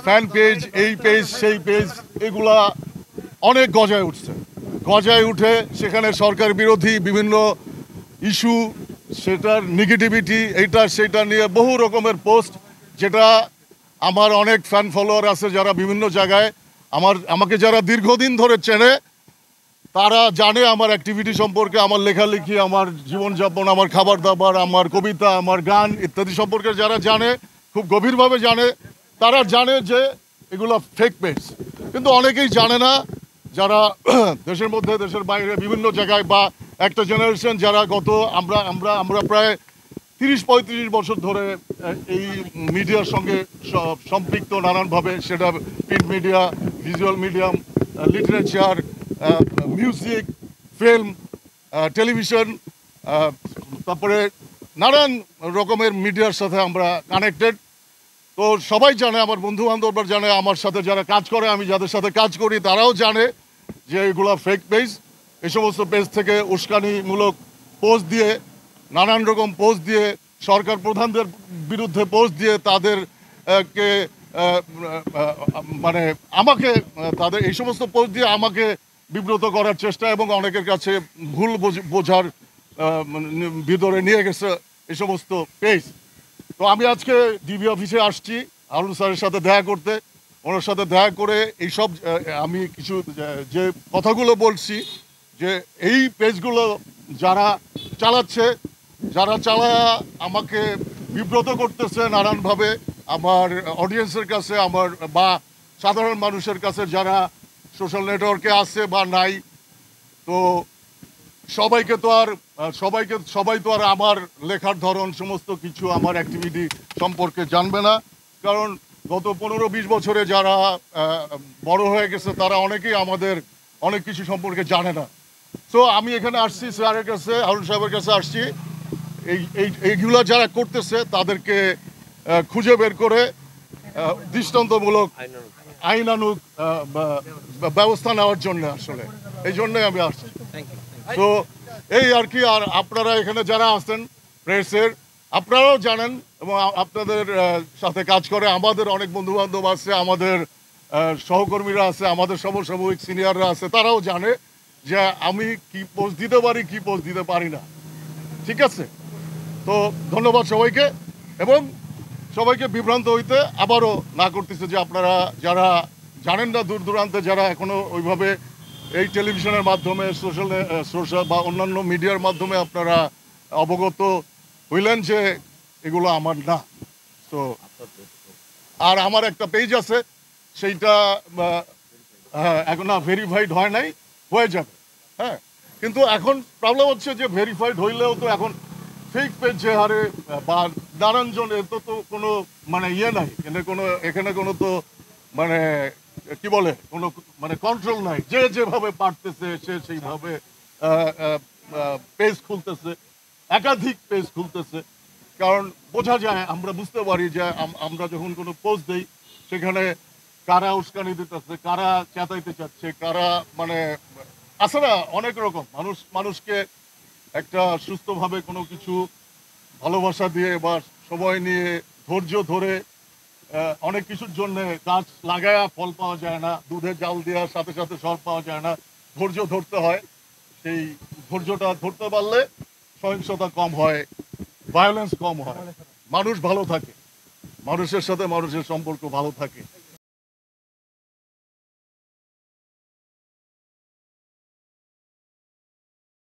Fan page, এই page সেই page, এগুলা অনেক গজায় উঠছে। গজায় উঠে সেখানে সরকার বিরোধী বিভিন্ন ইস্যু, সেটার নেগেটিভিটি, এইটা সেটা নিয়ে বহু রকমের পোস্ট, যেটা আমার অনেক ফ্যান ফলোয়ার আছে যারা বিভিন্ন জায়গায় আমাকে যারা দীর্ঘদিন ধরে চেনে, তারা জানে আমার অ্যাক্টিভিটি সম্পর্কে, আমার লেখালেখি, আমার জীবনযাপন, আমার খাবার দাবার, আমার কবিতা, আমার গান ইত্যাদি সম্পর্কে যারা জানে, খুব গভীরভাবে জানে, তারা জানে যে এগুলো ফেক পেজ। কিন্তু অনেকেই জানে না, যারা দেশের মধ্যে দেশের বাইরে বিভিন্ন জায়গায়, বা একটা জেনারেশন যারা আমরা প্রায় 30-35 বছর ধরে এই মিডিয়ার সঙ্গে সম্পৃক্ত নানানভাবে, সেটা print media, visual medium, literature, music, film, television, তারপরে নানান রকমের মিডিয়ার সাথে আমরা কানেক্টেড। তো সবাই জানে, আমার বন্ধু বান্ধবরা জানে, আমার সাথে যারা কাজ করে, আমি যাদের সাথে কাজ করি, তারাও জানে যে এগুলো ফেক পেজ। এই সমস্ত পেজ থেকে উস্কানিমূলক পোস্ট দিয়ে, নানান রকম পোস্ট দিয়ে, সরকার প্রধানদের বিরুদ্ধে পোস্ট দিয়ে, তাদেরকে মানে আমাকে, তাদের এই সমস্ত পোস্ট দিয়ে আমাকে বিব্রত করার চেষ্টা, এবং অনেকের কাছে ভুল বোঝার ভিতরে নিয়ে গেছে এই সমস্ত পেজ। তো আমি আজকে ডিবি অফিসে আসছি হারুন স্যারের সাথে দেখা করতে। ওনার সাথে দেখা করে এইসব আমি কিছু যে কথাগুলো বলছি, যে এই পেজগুলো যারা চালাচ্ছে, যারা চালায় আমাকে বিব্রত করতেছে নানানভাবে আমার অডিয়েন্সের কাছে, আমার বা সাধারণ মানুষের কাছে যারা সোশ্যাল নেটওয়ার্কে আছে বা নাই, তো সবাই তো আর আমার লেখার ধরন, সমস্ত কিছু আমার অ্যাক্টিভিটি সম্পর্কে জানবে না। কারণ গত 15-20 বছরে যারা বড় হয়ে গেছে, তারা অনেকেই আমাদের অনেক কিছু সম্পর্কে জানে না। সো আমি এখানে আসছি স্যারের কাছে, হারুন সাহেবের কাছে আসছি, এইগুলো যারা করতেছে তাদেরকে খুঁজে বের করে দৃষ্টান্তমূলক আইনানুগ ব্যবস্থা নেওয়ার জন্য, আসলে এই জন্যই আমি আসছি। তো এই আর কি। আর আপনারা এখানে যারা আছেন প্রেসের, আপনারাও জানেন, এবং আপনাদের সাথে কাজ করে আমাদের অনেক বন্ধু বান্ধব আছে, আমাদের সহকর্মীরা আছে, আমাদের সমসাময়িক সিনিয়ররা আছে, তারাও জানে যে আমি কি পোস্ট দিতে পারি, কি পোস্ট দিতে পারি না। ঠিক আছে? তো ধন্যবাদ সবাইকে, এবং সবাইকে বিভ্রান্ত হইতে আবারও না করতেছে যে আপনারা যারা জানেন না, দূর দূরান্তে যারা এখনো ওইভাবে এই টেলিভিশনের মাধ্যমে, সোশ্যাল বা অন্যান্য মিডিয়ার মাধ্যমে আপনারা অবগত হইলেন যে এগুলো আমার না। তো আর আমার একটা পেজ আছে, সেইটা এখন না ভেরিফাইড হয় নাই, হয়ে যাবে। হ্যাঁ, কিন্তু এখন প্রবলেম হচ্ছে যে ভেরিফাইড হইলেও তো এখন ফেক পেজ যে হারে, বা নারায়ণজন, এত তো কোনো মানে ইয়ে নাই, এখানে কোনো তো মানে কি বলে, কোনো মানে কন্ট্রোল নাই। যে যেভাবে পারতেছে সে সেইভাবে পেজ খুলতেছে, একাধিক পেজ খুলতেছে। কারণ বোঝা যায়, আমরা বুঝতে পারি যে আমরা যখন কোনো পোস্ট দিই, সেখানে কারা উস্কানি দিতেছে, কারা চেতাইতে চাচ্ছে, কারা মানে আছে না অনেক রকম মানুষকে একটা সুস্থভাবে কোনো কিছু ভালোবাসা দিয়ে বা সময় নিয়ে ধৈর্য ধরে অনেক কিছুর জন্য গাছ লাগায়া ফল পাওয়া যায় না, দুধে জাল দেওয়ার সাথে সাথে ফল পাওয়া যায় না, ধৈর্য ধরতে হয়। সেই ধৈর্যটা ধরতে পারলে সহিংসতা কম হয়, ভায়োলেন্স কম হয়, মানুষ ভালো থাকে, মানুষের সাথে মানুষের সম্পর্ক ভালো থাকে।